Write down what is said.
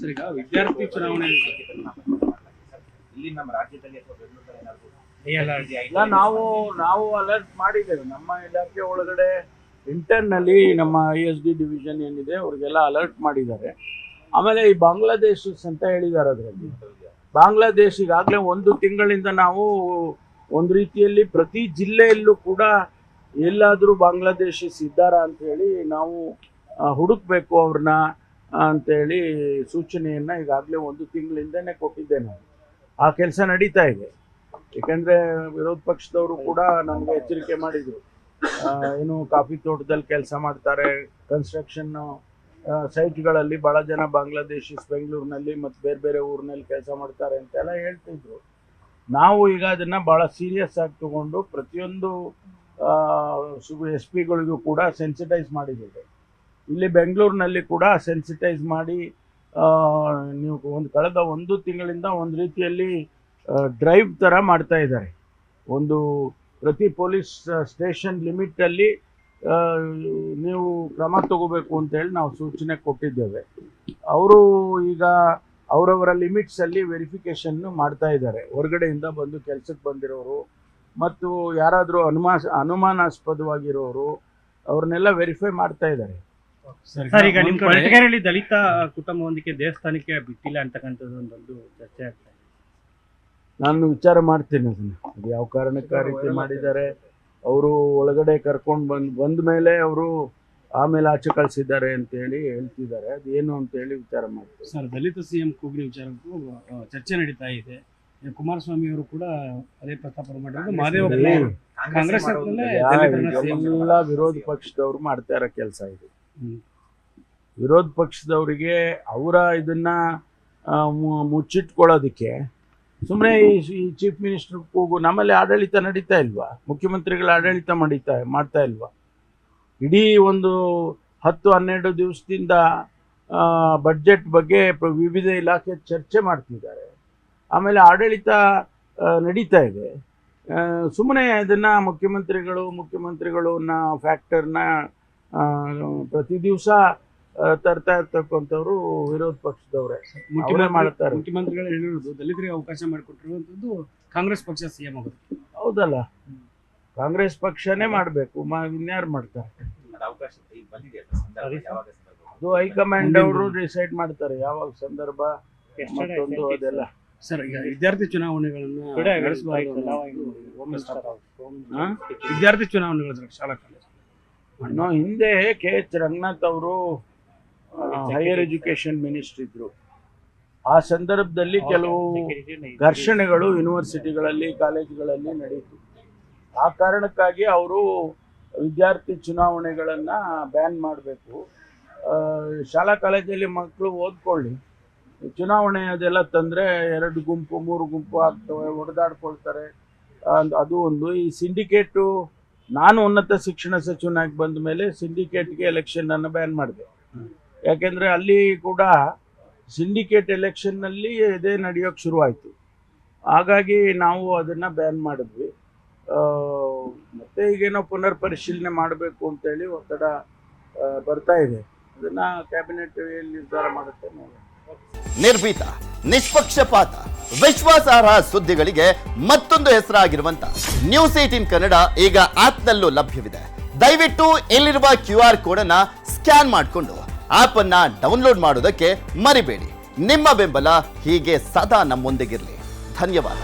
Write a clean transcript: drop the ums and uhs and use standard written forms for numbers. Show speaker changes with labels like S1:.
S1: Sir, ಈಗ ವಿದ್ಯಾರ್ಥಿ ಚುನಾವಣೆ
S2: ಇಲ್ಲಿ ನಮ್ಮ ರಾಜ್ಯದಲ್ಲಿ ಅಥವಾ ಬೆಂಗಳೂರಲ್ಲಿ
S1: ಇಲ್ಲ,
S3: ನಾವು ಅಲರ್ಟ್ ಮಾಡಿದ್ದೇವೆ. ನಮ್ಮ ಇಲಾಖೆ ಒಳಗಡೆ ಇಂಟರ್ನಲ್ಲಿ ನಮ್ಮ ISD ಡಿವಿಷನ್ ಏನಿದೆ ಅವ್ರಿಗೆಲ್ಲ ಅಲರ್ಟ್ ಮಾಡಿದ್ದಾರೆ. ಆಮೇಲೆ ಈ ಬಾಂಗ್ಲಾದೇಶ್ ಅಂತ ಹೇಳಿದ್ದಾರೆ. ಅದರಲ್ಲಿ ಬಾಂಗ್ಲಾದೇಶ್ ಈಗಾಗಲೇ 1 ತಿಂಗಳಿಂದ ನಾವು ಒಂದು ರೀತಿಯಲ್ಲಿ ಪ್ರತಿ ಜಿಲ್ಲೆಯಲ್ಲೂ ಕೂಡ ಎಲ್ಲಾದರೂ ಬಾಂಗ್ಲಾದೇಶೀಸ್ ಇದ್ದಾರಾ ಅಂತ ಹೇಳಿ ನಾವು ಹುಡುಕ್ಬೇಕು ಅವ್ರನ್ನ ಅಂತೇಳಿ ಸೂಚನೆಯನ್ನು ಈಗಾಗಲೇ 1 ತಿಂಗಳಿಂದನೇ ಕೊಟ್ಟಿದ್ದೆ ನಾನು. ಆ ಕೆಲಸ ನಡೀತಾ ಇದೆ. ಏಕೆಂದರೆ ವಿರೋಧ ಪಕ್ಷದವರು ಕೂಡ ನಮಗೆ ಎಚ್ಚರಿಕೆ ಮಾಡಿದರು. ಏನು ಕಾಫಿ ತೋಟದಲ್ಲಿ ಕೆಲಸ ಮಾಡ್ತಾರೆ, ಕನ್ಸ್ಟ್ರಕ್ಷನ್ ಸೈಟ್ಗಳಲ್ಲಿ ಭಾಳ ಜನ ಬಾಂಗ್ಲಾದೇಶೀಸ್ ಬೆಂಗಳೂರಿನಲ್ಲಿ ಮತ್ತು ಬೇರೆ ಬೇರೆ ಊರಿನಲ್ಲಿ ಕೆಲಸ ಮಾಡ್ತಾರೆ ಅಂತೆಲ್ಲ ಹೇಳ್ತಿದ್ರು. ನಾವು ಈಗ ಅದನ್ನು ಭಾಳ ಸೀರಿಯಸ್ ಆಗಿ ತಗೊಂಡು ಪ್ರತಿಯೊಂದು SP ಗಳಿಗೂ ಕೂಡ ಸೆನ್ಸಿಟೈಸ್ ಮಾಡಿದ್ದೇವೆ. ಇಲ್ಲಿ ಬೆಂಗಳೂರಿನಲ್ಲಿ ಕೂಡ ಸೆನ್ಸಿಟೈಸ್ ಮಾಡಿ ನೀವು ಕಳೆದ 1 ತಿಂಗಳಿಂದ ಒಂದು ರೀತಿಯಲ್ಲಿ ಡ್ರೈವ್ ಥರ ಮಾಡ್ತಾ ಇದ್ದಾರೆ. ಪ್ರತಿ ಪೊಲೀಸ್ ಸ್ಟೇಷನ್ ಲಿಮಿಟಲ್ಲಿ ನೀವು ಕ್ರಮ ತಗೋಬೇಕು ಅಂತೇಳಿ ನಾವು ಸೂಚನೆ ಕೊಟ್ಟಿದ್ದೇವೆ. ಅವರು ಈಗ ಅವರವರ ಲಿಮಿಟ್ಸಲ್ಲಿ ವೆರಿಫಿಕೇಷನ್ನು ಮಾಡ್ತಾ ಇದ್ದಾರೆ. ಹೊರಗಡೆಯಿಂದ ಬಂದು ಕೆಲಸಕ್ಕೆ ಬಂದಿರೋರು ಮತ್ತು ಯಾರಾದರೂ ಅನುಮಾನಾಸ್ಪದವಾಗಿರೋರು ಅವ್ರನ್ನೆಲ್ಲ ವೆರಿಫೈ ಮಾಡ್ತಾ ಇದ್ದಾರೆ.
S1: ಸರ್, ಈಗ ನಿಮ್ಮ ಕೊರಟಗೆರೆಯಲ್ಲಿ ದಲಿತ ಕುಟುಂಬವೊಂದಕ್ಕೆ ದೇವಸ್ಥಾನಕ್ಕೆ ಬಿಟ್ಟಿಲ್ಲ ಅಂತಕ್ಕಂಥದ್ದು ಒಂದು ಚರ್ಚೆ ಆಗ್ತಾ ಇದೆ.
S3: ನಾನು ವಿಚಾರ ಮಾಡ್ತೀನಿ ಅದನ್ನು, ಅದು ಯಾವ ಕಾರಣಕ್ಕೆ ಆ ರೀತಿ ಮಾಡಿದ್ದಾರೆ. ಅವರು ಒಳಗಡೆ ಕರ್ಕೊಂಡು ಬಂದ ಮೇಲೆ ಅವರು ಆಮೇಲೆ ಆಚೆ ಕಳಿಸಿದ್ದಾರೆ ಅಂತೇಳಿ ಹೇಳ್ತಿದ್ದಾರೆ. ಅದೇನು ಅಂತೇಳಿ ವಿಚಾರ ಮಾಡ್ತಾರೆ.
S1: ಸರ್, ದಲಿತ CM ಕೂಗಿನ ವಿಚಾರಕ್ಕೂ ಚರ್ಚೆ ನಡೀತಾ ಇದೆ. ಕುಮಾರಸ್ವಾಮಿ ಅವರು ಕೂಡ ಅದೇ ಪ್ರಸ್ತಾಪ ಮಾಡಿದ್ರು. ಮಹದೇವ ಕಾಂಗ್ರೆಸ್
S3: ಎಲ್ಲ ವಿರೋಧ ಪಕ್ಷದವ್ರು ಮಾಡ್ತಾ ಇರೋ ಕೆಲಸ ಇದು. ವಿರೋಧ ಪಕ್ಷದವರಿಗೆ ಅವರ ಇದನ್ನ ಮುಚ್ಚಿಟ್ಕೊಳ್ಳೋದಕ್ಕೆ ಸುಮ್ಮನೆ ಈ ಚೀಫ್ ಮಿನಿಸ್ಟರ್ ಕೂಗು. ನಮ್ಮಲ್ಲಿ ಆಡಳಿತ ನಡೀತಾ ಇಲ್ವಾ? ಮುಖ್ಯಮಂತ್ರಿಗಳ ಆಡಳಿತ ಮಾಡ್ತಾ ಇಲ್ವಾ? ಇಡೀ ಒಂದು 10-12 ದಿವಸದಿಂದ ಬಡ್ಜೆಟ್ ಬಗ್ಗೆ ವಿವಿಧ ಇಲಾಖೆ ಚರ್ಚೆ ಮಾಡ್ತಿದ್ದಾರೆ. ಆಮೇಲೆ ಆಡಳಿತ ನಡೀತಾ ಇದೆ. ಸುಮ್ಮನೆ ಇದನ್ನು ಮುಖ್ಯಮಂತ್ರಿಗಳನ್ನ ಫ್ಯಾಕ್ಟರ್ನ ಪ್ರತಿ ದಿವಸ ತರ್ತಾ ಇರ್ತಕ್ಕಂಥವ್ರು ವಿರೋಧ ಪಕ್ಷದವರೇ ಮಾಡ್ತಾರೆ.
S1: ಮುಖ್ಯಮಂತ್ರಿಗಳು ಹೇಳಿರೋದು ದಲಿತರಿಗೆ ಅವಕಾಶ ಮಾಡಿಕೊಟ್ಟಿರುವಂಥದ್ದು ಕಾಂಗ್ರೆಸ್ ಪಕ್ಷ CM ಆಗೋದು.
S3: ಹೌದಲ್ಲ, ಕಾಂಗ್ರೆಸ್ ಪಕ್ಷನೇ ಮಾಡಬೇಕು, ಇನ್ಯಾರು ಮಾಡ್ತಾರೆ? ಅದು ಹೈಕಮಾಂಡ್ ಅವರು ಡಿಸೈಡ್ ಮಾಡ್ತಾರೆ ಯಾವಾಗ ಸಂದರ್ಭ ಮತ್ತೊಂದು ಅದೆಲ್ಲ.
S1: ಸರ್, ಈಗ ವಿದ್ಯಾರ್ಥಿ ಚುನಾವಣೆಗಳನ್ನ ವಿದ್ಯಾರ್ಥಿ ಚುನಾವಣೆಗಳು ಶಾಲಾ ಕಾಲೇಜು
S3: ಹಿಂದೆ KH ರಂಗನಾಥ್ ಅವರು ಹೈಯರ್ ಎಜುಕೇಶನ್ ಮಿನಿಸ್ಟರ್ ಇದ್ರು. ಆ ಸಂದರ್ಭದಲ್ಲಿ ಕೆಲವು ಘರ್ಷಣೆಗಳು ಯೂನಿವರ್ಸಿಟಿಗಳಲ್ಲಿ ಕಾಲೇಜುಗಳಲ್ಲಿ ನಡೀತು. ಆ ಕಾರಣಕ್ಕಾಗಿ ಅವರು ವಿದ್ಯಾರ್ಥಿ ಚುನಾವಣೆಗಳನ್ನು ಬ್ಯಾನ್ ಮಾಡಬೇಕು, ಶಾಲಾ ಕಾಲೇಜಲ್ಲಿ ಮಕ್ಕಳು ಓದ್ಕೊಳ್ಳಿ, ಚುನಾವಣೆ ಅದೆಲ್ಲ ತಂದರೆ 2 ಗುಂಪು 3 ಗುಂಪು ಆಗ್ತವೆ, ಹೊಡೆದಾಡ್ಕೊಳ್ತಾರೆ. ಅದು ಒಂದು. ಈ ಸಿಂಡಿಕೇಟು, ನಾನು ಉನ್ನತ ಶಿಕ್ಷಣ ಸಚಿವನಾಗಿ ಬಂದ ಮೇಲೆ ಸಿಂಡಿಕೇಟ್ಗೆ ಎಲೆಕ್ಷನನ್ನು ಬ್ಯಾನ್ ಮಾಡಿದೆ. ಯಾಕೆಂದರೆ ಅಲ್ಲಿ ಕೂಡ ಸಿಂಡಿಕೇಟ್ ಎಲೆಕ್ಷನ್ನಲ್ಲಿ ಇದೇ ನಡೆಯೋಕ್ಕೆ ಶುರುವಾಯಿತು. ಹಾಗಾಗಿ ನಾವು ಅದನ್ನು ಬ್ಯಾನ್ ಮಾಡಿದ್ವಿ. ಮತ್ತೆ ಈಗೇನೋ ಪುನರ್ ಪರಿಶೀಲನೆ ಮಾಡಬೇಕು ಅಂತೇಳಿ ಒತ್ತಡ ಬರ್ತಾ ಇದೆ. ಅದನ್ನು ಕ್ಯಾಬಿನೆಟ್ ನಿರ್ಧಾರ ಮಾಡುತ್ತೆ.
S4: ನಿರ್ಭೀತ, ನಿಷ್ಪಕ್ಷಪಾತ, ವಿಶ್ವಾಸಾರ್ಹ ಸುದ್ದಿಗಳಿಗೆ ಮತ್ತೊಂದು ಹೆಸರಾಗಿರುವಂತ ನ್ಯೂಸ್ 18 ಕನ್ನಡ ಈಗ ಆಪ್ನಲ್ಲೂ ಲಭ್ಯವಿದೆ. ದಯವಿಟ್ಟು ಇಲ್ಲಿರುವ QR ಕೋಡ್ ಅನ್ನ ಸ್ಕ್ಯಾನ್ ಮಾಡಿಕೊಂಡು ಆಪ್ ಅನ್ನ ಡೌನ್ಲೋಡ್ ಮಾಡೋದಕ್ಕೆ ಮರಿಬೇಡಿ. ನಿಮ್ಮ ಬೆಂಬಲ ಹೀಗೆ ಸದಾ ನಮ್ಮೊಂದಿಗಿರಲಿ. ಧನ್ಯವಾದ.